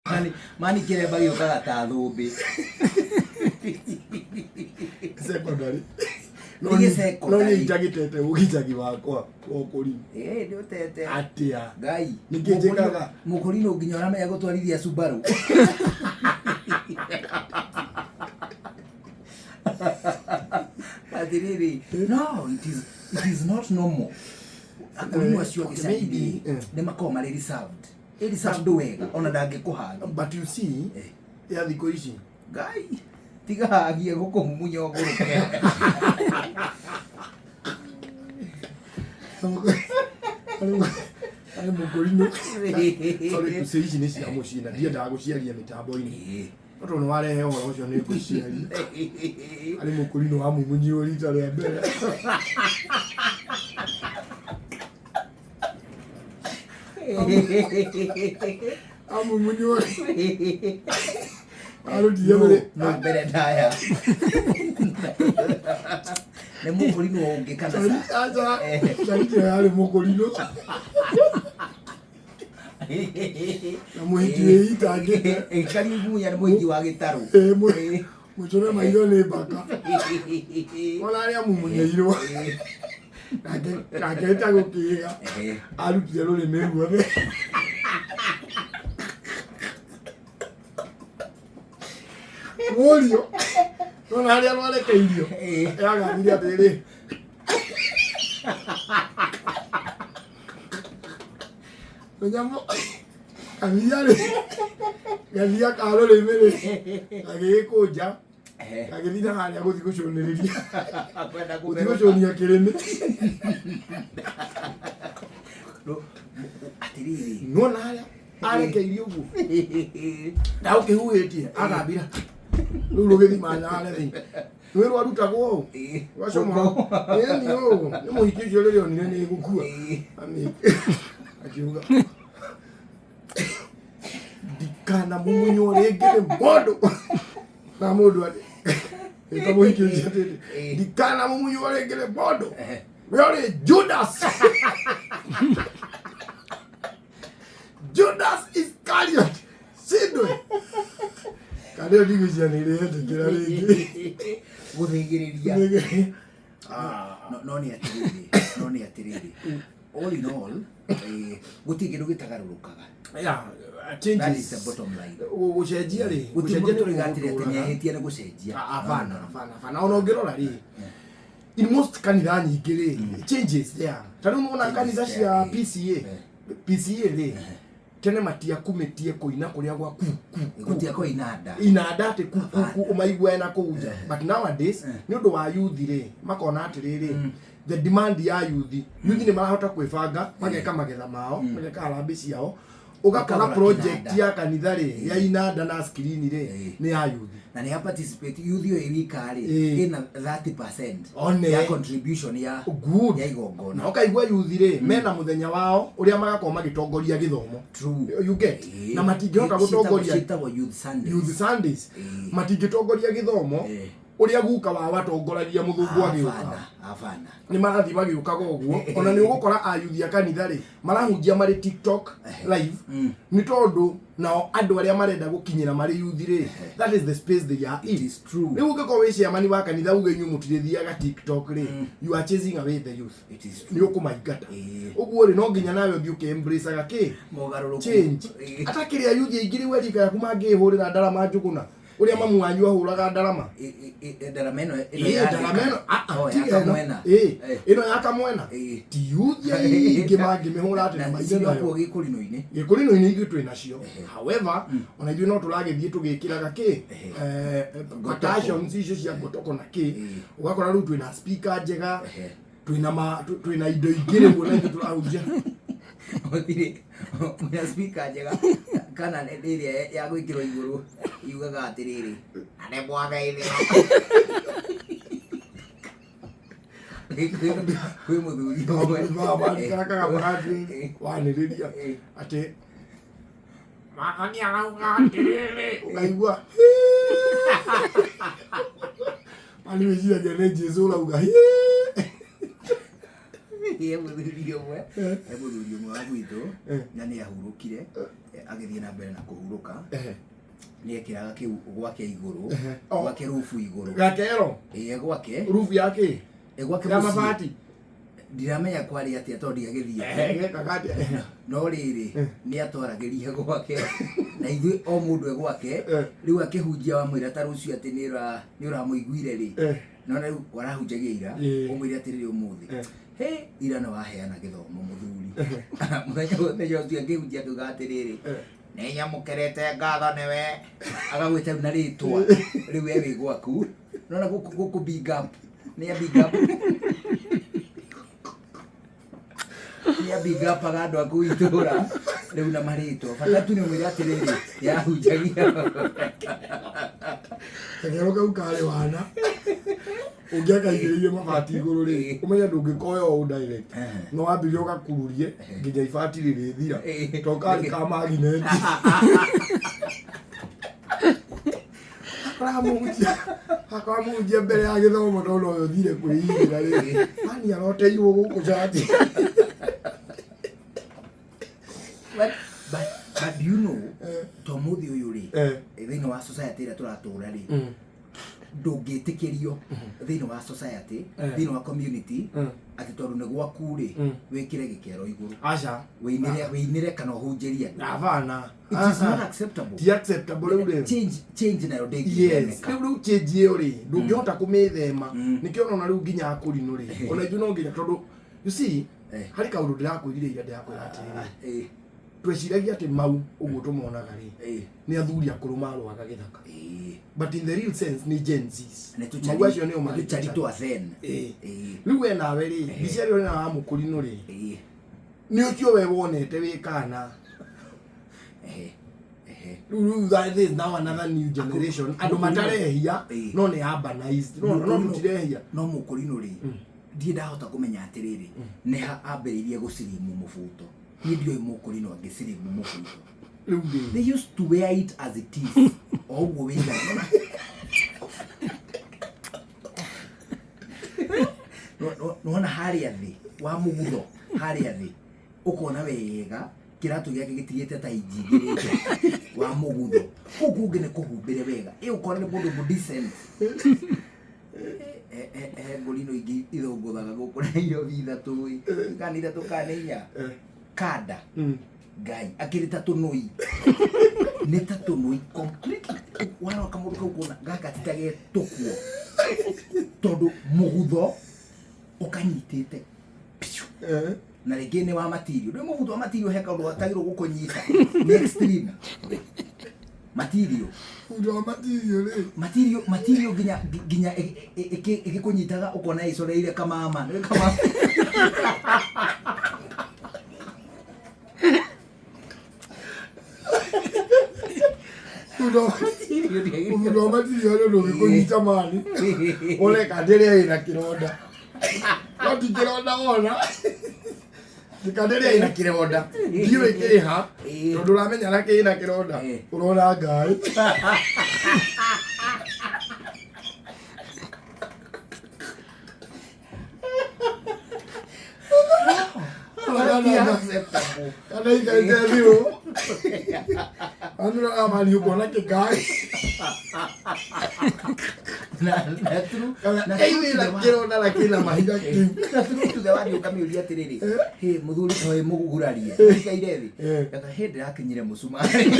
Mani kile bagi yokaga ta thumbi. Secondary. No ni njagitete ugijagi wakwa okuri. Ndio tete. Atia. Gai. Nikijengaga mukurinu nginya rama ya gutwarithia Subaru. Adiriri. No, it is not normal. Akurinu acio gicaidi. Nemako mari reserved. It is wega ona ndangikuhaga. But you see, ya thiko ici. Gai. Tiga hagie gukumunya oguruke. Ari mukurinu. Sorry to say ici ni cia mucina ndiendaga guciaria mitambo-ini. Oto no warehe horo ucio ni guciaria. Ari mukurinu wa mumunyi rita ria mbere. Mumunyi Arudie mbere ndaya. Ne mukurinu ungikana aja ndio ari mukurinu. Na muhiti itangite Karwimbo ya muhiti wa gitaru. Muchore mairo ni baka. Wala ari amumunyeirwo. Nageta gukiga. Arutire ruri meru abe. Morio. No hari arekeirio. Yaga ndia tere. Nyamo kamiyale galia kalo le mere agikuja agithina haria guthi gucuniriria akwenda gucunia kirimi no atiriri no naria arekeirio uguo na ukihuitie agambira riu rugithi manyare thi we rwarutagwo wacoma ni yo ni muhiki ucio riri onire ni gukua akiuga dikana mumunyo regere bodo na mundu ati ita muhiki ucio tete dikana mumunyo regere bodo we Judas Judas Iscariot sidwe kale digizia ni ile ndikira ringi guthingiriria no ni atiriri all in all gutingiru gitagarurukaga changes. That is the bottom line. Gucenjia ri gucenjia turigatire ati nyehetie na gucenjia afana ona ngirora ri in most kanitha nyingi ri changes there tanu nona kanitha cia PCA ri tene matia kumetie kuina kuria gwa gutia ko inada ati ku umaigwa na kuja but nowadays ni undu wa youth ri makona atiriri the demand ya youth ni marahota kwibanga mageka magetha mao mageka harambe ciao ugakora project ya kanitha ri ya inada na screen ri ni ya youth na ni participate youth yo irika ri ina 30% ya contribution ya good ya igongona na ukaigwa youth ri mena muthenya wao uria magakoma magitongoria githomo true you get na matingihota gutongoria youth Sundays matingitongoria githomo uria guka wa watongoragia muthungu agiuka afana ni marathi magiukaga uguo ona ni ugukora ayuthia kanitha ri marahunjia mari TikTok live ni tondu nao andu aria marenda gukinyira mari youth ri that is the space they are in. It is true. Ni ugeko wicia mani wa kanitha uge nyu mutirithiaga TikTok ri you are chasing away the youth. It is true. Ni ukumaigata uguo ri no nginya nawe uthi ukembrace aga ki mogaruruku change atakiria youth ingiri werika yaku mangihurira ndarama Njuguna uria mamu wanyu ahuraga ndarama ndarameno ino yakamwena ti youth ya ingi mangimihura ati na maithe nayo gikurino-ini ingi twinacio however ona ithuĩ no turagithie tugikiraga ki percussions icio cia ngotoko na ki ugakora riu twina speaker njega twina indo ingĩ rĩmwe na ithuĩ turahunjia otire mwana speaker njega kana nĩrĩa ya gwĩkĩrwo igũrũ yugaga atiriri ane mwaga ile kwi muthuri omwe kaka barati waniriria ati makani arauga atiriri ukaigua ani wejia jane Jesu lauga muthuri umwe wa gwitũ na nĩ ahurũkire agithie na mbere na kuhuruka ni ekiraga kiu gwake iguru gwake rufu iguru gakero gwake rufu yake gwake mabati ndiramenya kwari atia tondi agithie kakati no riri ni atwaragiria gwake na ithui o mundu gwake riu akihunjia wa mwira ta rucio ati ni uramuiguire ri no na warahunjagia ira umwire ati riri umuthi he ira no waheana githomo muthuri muthenya ucio akihunjia tuga ati riri ni nyamukerete ngatho niwe agagwite na ritwa riu ewi gwaku no na guku big up ni a big up ya biga pagado aku itura riu na marito fatatu ni umira atiriri ya hujagia ngero kau kale wana ungiaka igiririe mabati iguru ri umenya ndungikoya o direct no wambirie ugakururie nginya ibati ririthira to kali kama gineti akamujia mbere ya githomo tondu uyu thire kwĩigĩra rĩrĩ ani aroteirwo gũkũ cati but you know to muthi uyu ri thini wa society ira turatura ri ndungitikirio thini wa society thini wa community ati tondu ni gwaku ri wikire gikero iguru acha weinire kana uhunjiria avana it is not acceptable ti acceptable uri change na rode yes riu change iyo ri ndungihota kumithema nikio nona riu nginya akurinu ri ona ithu no nginya tondu you see hari kaundu ndirakwigire ndirakwira ati tweciragia ati mau uguo tumuonaga ri ni athuri akuru marwaga githaka but in the real sense ni Gen Zs mau acio ni umari to then riu we nawe ri biciari uri na mukurinu ri ni ucio we wonete wikana that is now another new generation andu matarehia no ni urbanized no mutirehia no mukurinu ri ndie ndahota kumenya atiriri ni ha ambiririe gucirimu mubuto ni ndio mukurinu angicirimu mubuto they used to wear it as it is oguo wega no haria thi wa mugutho haria thi ukona wega kiratu giake gitigite ta injigirite wa mugutho kuku ngene kuhumbire wega ukona ni mundu decent ngolino ingi ithongothaga guku na iyo thithatu kanitha tukaninya kada ngai akirita tunui ni ta tunui completely wana kamundu kau kuna gaka titage tukwo tondu mugutho ukanyitite na rĩngĩ nĩ wa material rĩu mũbuto wa material he kaũndũ gatagĩrwo gũkũnyita nĩ extreme material material nginya ĩgĩkũnyitaga ũkona ĩcoreire kamama umudo material ndũgĩkũnyita mani ũreka ndĩrĩa ĩna kĩronda wati kironda ona dikaderia ina kironda ndiwe kiriha tondu uramenya nake ina kironda urona ngai ana ikaitethio andura amani ukona kigai na kironda la kila mahiga kiu tu the wadi ukamiuria atiriri he muthuri toy mugugurarie ikairethi kaka he ndirakinyire musumari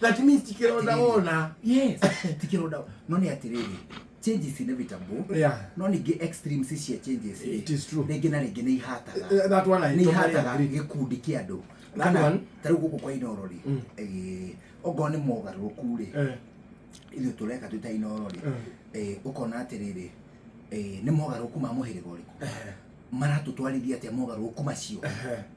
that means tikironda ona yes tikironda no ni atiriri changes inevitable no ni extremes cia changes it is true rĩngĩ na rĩngĩ nĩ ihataga that one I ihataga gĩkundi kĩa andũ kana tarĩu gũkũ kwa Inoro rĩ ogo nĩ mogarũrũku rĩ ithuĩ tũreka twĩ ta Inoro rĩ ũkona atĩrĩrĩ nĩ mogarũrũku ma mũhĩrĩga ũrĩkũ maratũtwarithia atĩa mogarũrũku macio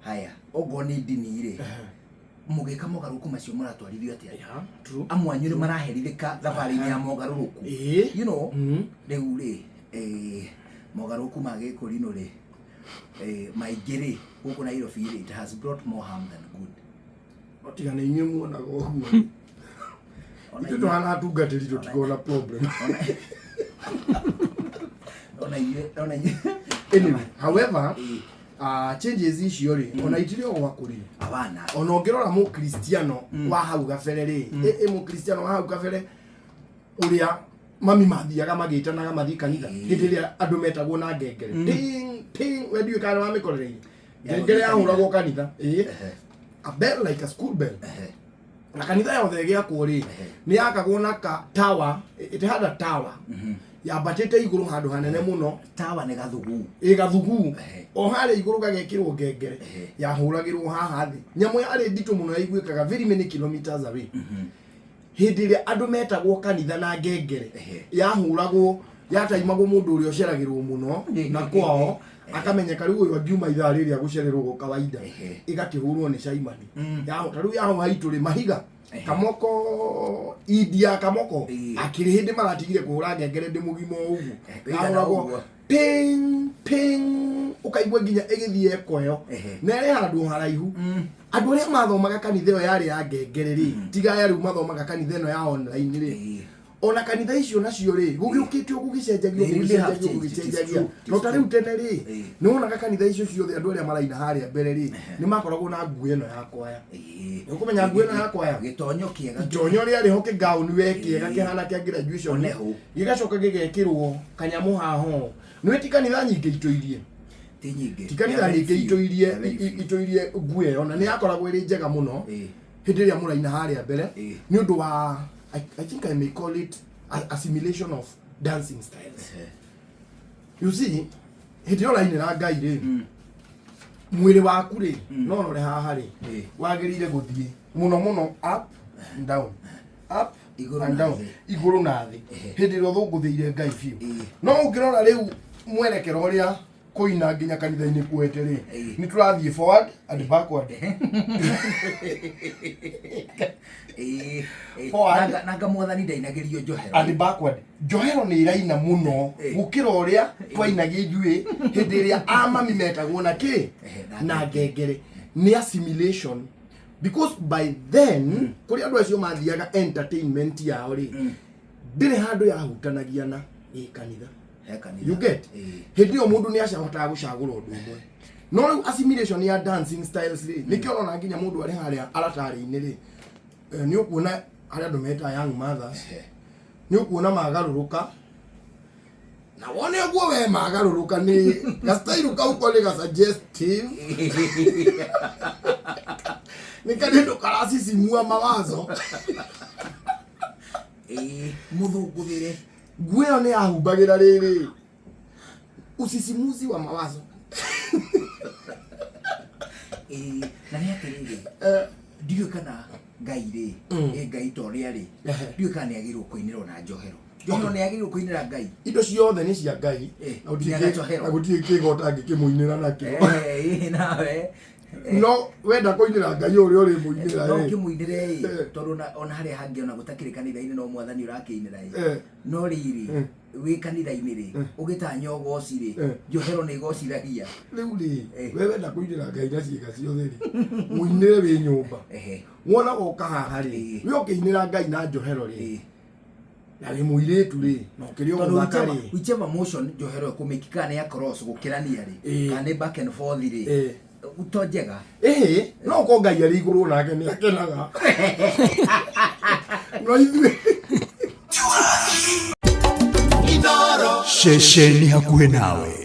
haya ogo nĩ ndini rĩ mugika mogarũrũku macio maratwarithio atĩa amwe anyu nĩ maraherithĩka thabarĩ-inĩ ya mogarũrũku you know rĩu rĩ mogarũrũku ma gĩkũrinũ rĩ maingĩ rĩ gũkũ Nairobi rĩ it has brought more harm than good otigana inyuĩ muonaga ũguo ithuĩ tũhana atungatĩri tũtigona problem Anyway, however, changes icio ri ona itirio gwakuri abana ona ngirora mu Cristiano wa hau gabere ri mu Cristiano wa hau gabere uria mami mathiaga magitanaga mathi kanitha hitiria andu metagwo na ngengere ting ting wendio kana wa mikorere ngengere yahuragwo kanitha a bell like a school bell na kanitha yothe giakwo ri ni yakagwo na ka tower, it had a tower ya batete iguru handu hanene muno. Tower ne gathugu gathugu o hare iguru gagekirwo ngengere ya huragirwo haha thi nyamu yari nditu muno yaiguikaga very many kilometers away. Hindi ria andu metagwo kanitha na ngengere ya huragwo yataimagwo mundu uri oceragirwo muno na kwao akamenyeka riu uyu angiuma ithaa riri agucererwo go kawaida igakihurwo ni shaimani ya taru ya haitu ri mahiga kamoko idia kamoko akiri hindi maratigire kuhura ngengere ndi mugimo ugu yahuragwo ping ping ukaigwa nginya igithie ekoyo na ri handu haraihu andu ria mathomaga kanitha yo yari ya ngengere ri tiga yari mathomaga kanitha no ya online ri ona kanitha icio nacio ri gugiukitio gugicenjagia no tari utene ri ni wona kanitha icio ciothe andu aria maraina haria mbere ri ni makoragwo na nguo ino ya kwaya ukumenya nguo ino ya kwaya gitonyo kiega gitonyo ria ri hoke gown we kiega kihana kia graduation gigacoka gigekirwo kanyamu haho ni ti kanitha nyingi itoirie ti kanitha nyingi itoirie nguo io na ni yakoragwo iri njega muno hindi ria muraina haria mbere ni undu wa I think I may call it assimilation of dancing styles. You see, hitio line na ngai ri mwiri waku ri no no re haha ri wagirire guthie muno up and down and down iguru na thi hindi ro thunguthiire ngai fiu no ungirora riu mwerekero uria kuina nginya kanitha-ini kuete ri ni turathie forward and backward nanga mwathani ndainagirio njohero and backward njohero ni iraina muno gukira uria twainagia ijui hindi ria amami metagwo na ki na ngengere ni assimilation because by then kuri andu acio mathiaga entertainment yao ri ndire handu yahutanagia na kanitha. You get hindi o mundu ni acahotaga gucagura undu umwe no assimilation ya dancing styles ri nikio ona nginya mundu ari haria aratari-ini ri ni ukuona haria andu meta young mothers ni ukuona magaruruka na wone guo we magaruruka ni ga style ka uko ni ga suggestive ni kanendo karasi simua mawazo muthunguthire nguo ni ahumbagira riri usisimuzi wa mawazo na ni atiriri ndiyo kana ngai ri ngai toria ri ndiyo kana yagirwo kuinirwo na njohero njohero ni yagirwo kuinira ngai indo ciothe ni cia ngai na gutie kigota ngikimuinira nakio nawe no wenda kuinira ngai uri uri muinira no kimuinire tondu ona haria hangi ona gutakire kanitha-ini no mwathani urakiinira no riri wi kanitha-ini ri ugitanya ugoci ri njohero ni igociragia riu ri we wenda kuinira ngai na ciika ciothe ri muinire wi nyumba wona goka haha ri wi ukiinira ngai na njohero ri na ri muiritu ri no kirio guthaka ri whichever motion njohero kumikikana ya cross gukirania ri kana back and forth ri utojega no ko ngai ari iguru nake ni akenaga no ithuĩ shesheni hakuhĩ nawe.